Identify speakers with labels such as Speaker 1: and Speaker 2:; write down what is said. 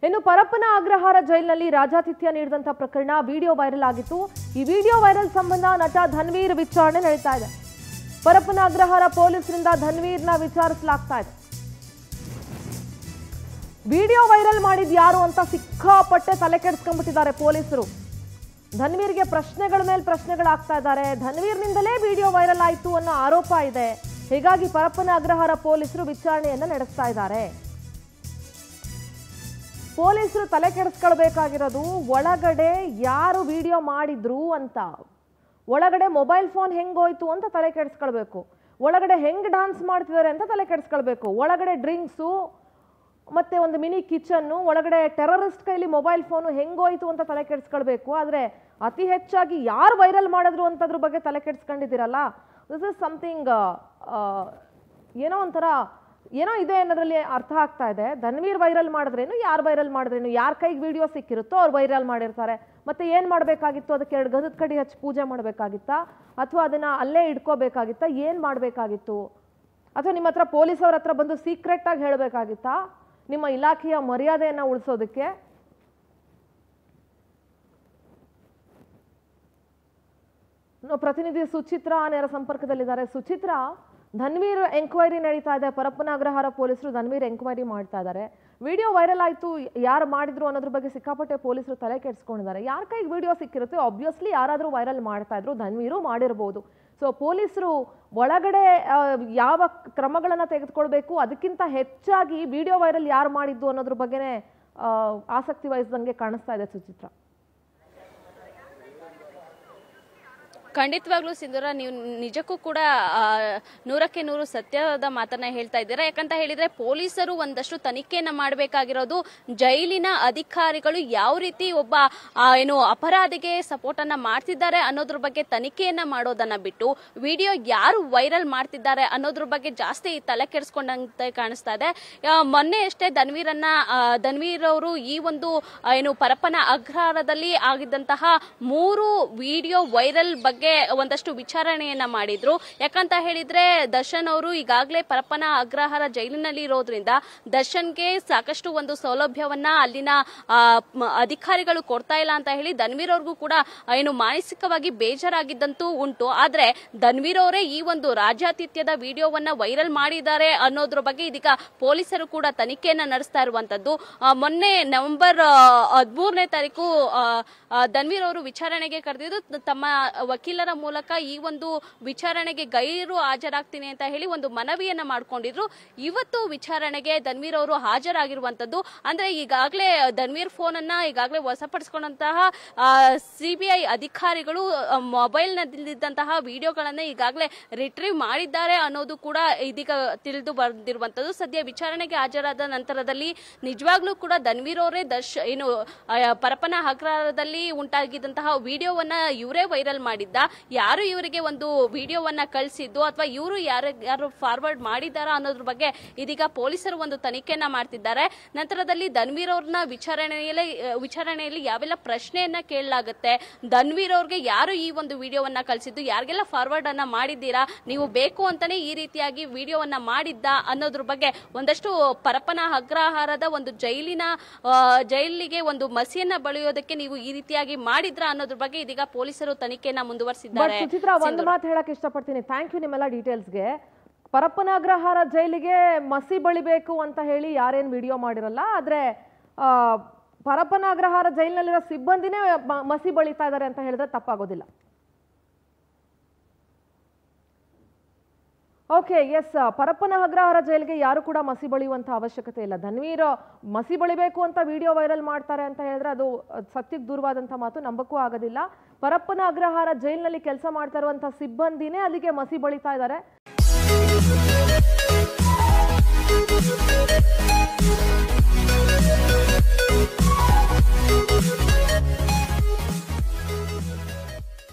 Speaker 1: ಇನ್ನು ಪರಪ್ಪನ ಅಗ್ರಹಾರ ಜೈಲಿನಲ್ಲಿ ರಾಜಾತಿಥ್ಯ ನೀಡಿದಂತ ಪ್ರಕರಣ ವಿಡಿಯೋ ವೈರಲ್ ಆಗಿತ್ತು. ಈ ವಿಡಿಯೋ ವೈರಲ್ ಸಂಬಂಧ ನಟ ಧನ್ವೀರ್ ವಿಚಾರಣೆ ನಡೀತಾ ಇದೆ. ಪರಪ್ಪನ ಅಗ್ರಹಾರ ಪೊಲೀಸರಿಂದ ಧನ್ವೀರ್ನ ವಿಚಾರಿಸಲಾಗ್ತಾ ಇದೆ. ವಿಡಿಯೋ ವೈರಲ್ ಮಾಡಿದ ಯಾರು ಅಂತ ಸಿಕ್ಕಾಪಟ್ಟೆ ತಲೆ ಕೆಡಿಸ್ಕೊಂಡ್ಬಿಟ್ಟಿದ್ದಾರೆ ಪೊಲೀಸರು. ಧನ್ವೀರ್ಗೆ ಪ್ರಶ್ನೆಗಳ ಮೇಲೆ ಪ್ರಶ್ನೆಗಳಾಗ್ತಾ ಇದ್ದಾರೆ. ಧನ್ವೀರ್ನಿಂದಲೇ ವಿಡಿಯೋ ವೈರಲ್ ಆಯಿತು ಅನ್ನೋ ಆರೋಪ ಇದೆ. ಹೀಗಾಗಿ ಪರಪ್ಪನ ಅಗ್ರಹಾರ ಪೊಲೀಸರು ವಿಚಾರಣೆಯನ್ನ ನಡೆಸ್ತಾ ಇದ್ದಾರೆ. ಪೊಲೀಸರು ತಲೆ ಕೆಡಿಸ್ಕೊಳ್ಬೇಕಾಗಿರೋದು ಒಳಗಡೆ ಯಾರು ವಿಡಿಯೋ ಮಾಡಿದ್ರು ಅಂತ. ಒಳಗಡೆ ಮೊಬೈಲ್ ಫೋನ್ ಹೆಂಗೋಯ್ತು ಅಂತ ತಲೆ ಕೆಡಿಸ್ಕೊಳ್ಬೇಕು. ಒಳಗಡೆ ಹೆಂಗ್ ಡಾನ್ಸ್ ಮಾಡ್ತಿದ್ದಾರೆ ಅಂತ ತಲೆ ಕೆಡಿಸ್ಕೊಳ್ಬೇಕು. ಒಳಗಡೆ ಡ್ರಿಂಕ್ಸು ಮತ್ತೆ ಒಂದು ಮಿನಿ ಕಿಚನ್ನು, ಒಳಗಡೆ ಟೆರರಿಸ್ಟ್ ಕೈಲಿ ಮೊಬೈಲ್ ಫೋನು ಹೆಂಗೋಯ್ತು ಅಂತ ತಲೆ ಕೆಡಿಸ್ಕೊಳ್ಬೇಕು. ಆದರೆ ಅತಿ ಹೆಚ್ಚಾಗಿ ಯಾರು ವೈರಲ್ ಮಾಡಿದ್ರು ಅಂತದ್ರ ಬಗ್ಗೆ ತಲೆ ಕೆಡಿಸ್ಕೊಂಡಿದ್ದೀರಲ್ಲ, ದಿಸ್ ಇಸ್ ಸಮಥಿಂಗ್ ಏನೋ ಒಂಥರ ಏನೋ ಇದೆ ಅನ್ನೋದ್ರಲ್ಲಿ ಅರ್ಥ ಆಗ್ತಾ ಇದೆ. ಧನ್ವೀರ್ ವೈರಲ್ ಮಾಡಿದ್ರೇನು, ಯಾರು ವೈರಲ್ ಮಾಡಿದ್ರೇನು, ಯಾರ ಕೈಗೆ ವಿಡಿಯೋ ಸಿಕ್ಕಿರುತ್ತೋ ಅವ್ರು ವೈರಲ್ ಮಾಡಿರ್ತಾರೆ. ಮತ್ತೆ ಏನು ಮಾಡಬೇಕಾಗಿತ್ತು, ಅದಕ್ಕೆ 2 ಗಂಧದ ಕಡ್ಡಿ ಹಚ್ಚಿ ಪೂಜೆ ಮಾಡಬೇಕಾಗಿತ್ತಾ, ಅಥವಾ ಅದನ್ನು ಅಲ್ಲೇ ಇಟ್ಕೋಬೇಕಾಗಿತ್ತಾ, ಏನು ಮಾಡಬೇಕಾಗಿತ್ತು, ಅಥವಾ ನಿಮ್ಮ ಹತ್ರ ಪೊಲೀಸವ್ರ ಹತ್ರ ಬಂದು ಸೀಕ್ರೆಟಾಗಿ ಹೇಳಬೇಕಾಗಿತ್ತಾ ನಿಮ್ಮ ಇಲಾಖೆಯ ಮರ್ಯಾದೆಯನ್ನು ಉಳಿಸೋದಕ್ಕೆ? ಪ್ರತಿನಿಧಿ ಸುಚಿತ್ರಾ ನೇರ ಸಂಪರ್ಕದಲ್ಲಿದ್ದಾರೆ. ಸುಚಿತ್ರಾ, ಧನ್ವೀರ್ ಎಂಕ್ವೈರಿ ನಡೀತಾ ಇದೆ. ಪರಪ್ಪನ ಅಗ್ರಹಾರ ಪೊಲೀಸರು ಧನ್ವೀರ್ ಎಂಕ್ವೈರಿ ಮಾಡ್ತಾ ಇದ್ದಾರೆ. ವಿಡಿಯೋ ವೈರಲ್ ಆಯಿತು, ಯಾರು ಮಾಡಿದ್ರು ಅನ್ನೋದ್ರ ಬಗ್ಗೆ ಸಿಕ್ಕಾಪಟ್ಟೆ ಪೊಲೀಸರು ತಲೆ ಕೆಡಿಸ್ಕೊಂಡಿದ್ದಾರೆ. ಯಾರ ಕೈಗೆ ವಿಡಿಯೋ ಸಿಕ್ಕಿರುತ್ತೆ, ಆಬ್ವಿಯಸ್ಲಿ ಯಾರಾದರೂ ವೈರಲ್ ಮಾಡ್ತಾ ಇದ್ರು, ಧನ್ವೀರು ಮಾಡಿರ್ಬೋದು. ಸೊ ಪೊಲೀಸರು ಒಳಗಡೆ ಯಾವ ಕ್ರಮಗಳನ್ನು ತೆಗೆದುಕೊಳ್ಬೇಕು, ಅದಕ್ಕಿಂತ ಹೆಚ್ಚಾಗಿ ವಿಡಿಯೋ ವೈರಲ್ ಯಾರು ಮಾಡಿದ್ದು ಅನ್ನೋದ್ರ ಬಗ್ಗೆನೇ ಆಸಕ್ತಿ ವಹಿಸಿದಂಗೆ ಕಾಣಿಸ್ತಾ ಇದೆ ಸುಚಿತ್ರಾ.
Speaker 2: ಖಂಡಿತವಾಗ್ಲೂ ಸಿಂಧೂರ, ನೀವು ನಿಜಕ್ಕೂ ಕೂಡ 100ಕ್ಕೆ 100 ಸತ್ಯದ ಮಾತನ್ನ ಹೇಳ್ತಾ ಇದ್ದೀರಾ. ಯಾಕಂತ ಹೇಳಿದ್ರೆ ಪೊಲೀಸರು ಒಂದಷ್ಟು ತನಿಖೆಯನ್ನ ಮಾಡಬೇಕಾಗಿರೋದು ಜೈಲಿನ ಅಧಿಕಾರಿಗಳು ಯಾವ ರೀತಿ ಒಬ್ಬ ಅಪರಾಧಿಗೆ ಸಪೋರ್ಟ್ ಅನ್ನ ಮಾಡ್ತಿದ್ದಾರೆ ಅನ್ನೋದ್ರ ಬಗ್ಗೆ ತನಿಖೆಯನ್ನ ಮಾಡೋದನ್ನ ಬಿಟ್ಟು ವಿಡಿಯೋ ಯಾರು ವೈರಲ್ ಮಾಡ್ತಿದ್ದಾರೆ ಅನ್ನೋದ್ರ ಬಗ್ಗೆ ಜಾಸ್ತಿ ತಲೆ ಕೆಡಿಸ್ಕೊಂಡಂತೆ ಕಾಣಿಸ್ತಾ ಇದೆ. ಮೊನ್ನೆ ಅಷ್ಟೇ ಧನ್ವೀರ್ ಅವರು ಈ ಒಂದು ಪರಪ್ಪನ ಅಗ್ರಹಾರದಲ್ಲಿ ಆಗಿದ್ದಂತಹ 3 ವಿಡಿಯೋ ವೈರಲ್ ಬಗ್ಗೆ ಒಂದಷ್ಟು ವಿಚಾರಣೆಯನ್ನ ಮಾಡಿದ್ರು. ಯಾಕಂತ ಹೇಳಿದ್ರೆ ದರ್ಶನ್ ಅವರು ಈಗಾಗಲೇ ಪರಪ್ಪನ ಅಗ್ರಹಾರ ಜೈಲಿನಲ್ಲಿ ಇರೋದ್ರಿಂದ ದರ್ಶನ್ಗೆ ಸಾಕಷ್ಟು ಒಂದು ಸೌಲಭ್ಯವನ್ನ ಅಲ್ಲಿನ ಅಧಿಕಾರಿಗಳು ಕೊಡ್ತಾ ಇಲ್ಲ ಅಂತ ಹೇಳಿ ಧನ್ವೀರ್ ಅವ್ರಿಗೂ ಕೂಡ ಮಾನಸಿಕವಾಗಿ ಬೇಜಾರಾಗಿದ್ದಂತೂ ಉಂಟು. ಆದ್ರೆ ಧನ್ವೀರ್ ಅವರೇ ಈ ಒಂದು ರಾಜ್ಯಾತಿಥ್ಯದ ವಿಡಿಯೋವನ್ನ ವೈರಲ್ ಮಾಡಿದ್ದಾರೆ ಅನ್ನೋದ್ರ ಬಗ್ಗೆ ಇದೀಗ ಪೊಲೀಸರು ಕೂಡ ತನಿಖೆಯನ್ನ ನಡೆಸ್ತಾ ಇರುವಂತದ್ದು. ಮೊನ್ನೆ ನವೆಂಬರ್ 13ನೇ ತಾರೀಕು ಧನ್ವೀರ್ ಅವರು ವಿಚಾರಣೆಗೆ ಕರೆದಿದ್ದು ತಮ್ಮ ವಕೀಲರ ಮೂಲಕ ಈ ಒಂದು ವಿಚಾರಣೆಗೆ ಗೈರು ಹಾಜರಾಗ್ತೀನಿ ಅಂತ ಹೇಳಿ ಒಂದು ಮನವಿಯನ್ನ ಮಾಡ್ಕೊಂಡಿದ್ರು. ಇವತ್ತು ವಿಚಾರಣೆಗೆ ಧನ್ವೀರ್ ಅವರು ಹಾಜರಾಗಿರುವಂತದ್ದು. ಅಂದ್ರೆ ಈಗಾಗಲೇ ಧನ್ವೀರ್ ಫೋನ್ ಅನ್ನ ಈಗಾಗಲೇ ವಶಪಡಿಸಿಕೊಂಡಂತಹ ಸಿಬಿಐ ಅಧಿಕಾರಿಗಳು ಮೊಬೈಲ್ ನಲ್ಲಿದ್ದಂತಹ ವಿಡಿಯೋಗಳನ್ನ ಈಗಾಗಲೇ ರಿಟ್ರೀವ್ ಮಾಡಿದ್ದಾರೆ ಅನ್ನೋದು ಕೂಡ ಇದೀಗ ತಿಳಿದು ಬಂದಿರುವಂತದ್ದು. ಸದ್ಯ ವಿಚಾರಣೆಗೆ ಹಾಜರಾದ ನಂತರದಲ್ಲಿ ನಿಜವಾಗ್ಲೂ ಕೂಡ ಧನ್ವೀರ್ ಅವರೇ ಪರಪ್ಪನ ಅಗ್ರಹಾರದಲ್ಲಿ ಉಂಟಾಗಿದ್ದಂತಹ ವಿಡಿಯೋವನ್ನ ಇವರೇ ವೈರಲ್ ಮಾಡಿದ್ದ, ಯಾರು ಇವರಿಗೆ ಒಂದು ವಿಡಿಯೋವನ್ನ ಕಳಿಸಿದ್ದು ಅಥವಾ ಇವರು ಯಾರು ಫಾರ್ವರ್ಡ್ ಮಾಡಿದಾರ ಅನ್ನೋದ್ರ ಬಗ್ಗೆ ಇದೀಗ ಪೊಲೀಸರು ಒಂದು ತನಿಖೆಯನ್ನ ಮಾಡ್ತಿದ್ದಾರೆ. ನಂತರದಲ್ಲಿ ಧನ್ವೀರ್ ಅವ್ರನ್ನ ವಿಚಾರಣೆಯಲ್ಲಿ ಯಾವೆಲ್ಲ ಪ್ರಶ್ನೆಯನ್ನ ಕೇಳಲಾಗುತ್ತೆ, ಧನ್ವೀರ್ ಅವ್ರಿಗೆ ಯಾರು ಈ ಒಂದು ವಿಡಿಯೋವನ್ನ ಕಳಿಸಿದ್ದು, ಯಾರಿಗೆಲ್ಲ ಫಾರ್ವರ್ಡ್ ಅನ್ನ ಮಾಡಿದ್ದೀರಾ, ನೀವು ಬೇಕು ಅಂತಾನೆ ಈ ರೀತಿಯಾಗಿ ವಿಡಿಯೋವನ್ನ ಮಾಡಿದ್ದ ಅನ್ನೋದ್ರ ಬಗ್ಗೆ ಒಂದಷ್ಟು ಪರಪ್ಪನ ಅಗ್ರಹಾರದ ಒಂದು ಜೈಲಿಗೆ ಒಂದು ಮಸಿಯನ್ನ ಬಳಿಯೋದಕ್ಕೆ ನೀವು ಈ ರೀತಿಯಾಗಿ ಮಾಡಿದ್ರ ಅನ್ನೋದ್ರ ಬಗ್ಗೆ ಇದೀಗ ಪೊಲೀಸರು ತನಿಖೆಯನ್ನ ಮುಂದುವರಿಸಿದ್ದಾರೆ.
Speaker 1: ಸುಚಿತ್ರಾ, ಒಂದು ಮಾತು ಹೇಳಕ್ ಇಷ್ಟಪಡ್ತೀನಿ. ಥ್ಯಾಂಕ್ ಯು ನಿಮ್ಮೆಲ್ಲ ಡೀಟೇಲ್ಸ್ಗೆ. ಪರಪ್ಪನ ಅಗ್ರಹಾರ ಜೈಲಿಗೆ ಮಸಿ ಬಳಿಬೇಕು ಅಂತ ಹೇಳಿ ಯಾರೇನು ವಿಡಿಯೋ ಮಾಡಿರಲ್ಲ, ಆದ್ರೆ ಪರಪ್ಪನ ಅಗ್ರಹಾರ ಜೈಲಿನಲ್ಲಿರೋ ಸಿಬ್ಬಂದಿನೇ ಮಸಿ ಬಳಿತಾ ಇದ್ದಾರೆ ಅಂತ ಹೇಳಿದ್ರೆ ತಪ್ಪಾಗೋದಿಲ್ಲ. ಓಕೆ, ಎಸ್, ಪರಪ್ಪನ ಅಗ್ರಹಾರ ಜೈಲಿಗೆ ಯಾರು ಕೂಡ ಮಸಿ ಬಳಿಯುವಂತ ಅವಶ್ಯಕತೆ ಇಲ್ಲ. ಧನ್ವೀರ್ ಮಸಿ ಬಳಿಬೇಕು ಅಂತ ವಿಡಿಯೋ ವೈರಲ್ ಮಾಡ್ತಾರೆ ಅಂತ ಹೇಳಿದ್ರೆ ಅದು ಸತ್ಯಕ್ಕೆ ದೂರವಾದಂತ ಮಾತು, ನಂಬಕ್ಕೂ ಆಗೋದಿಲ್ಲ. ಪರಪ್ಪನ ಅಗ್ರಹಾರ ಜೈಲಿನಲ್ಲಿ ಕೆಲಸ ಮಾಡ್ತಾ ಇರುವಂತಹ ಸಿಬ್ಬಂದಿನೇ ಅಲ್ಲಿಗೆ ಮಸಿ ಬಳಿತಾ ಇದ್ದಾರೆ.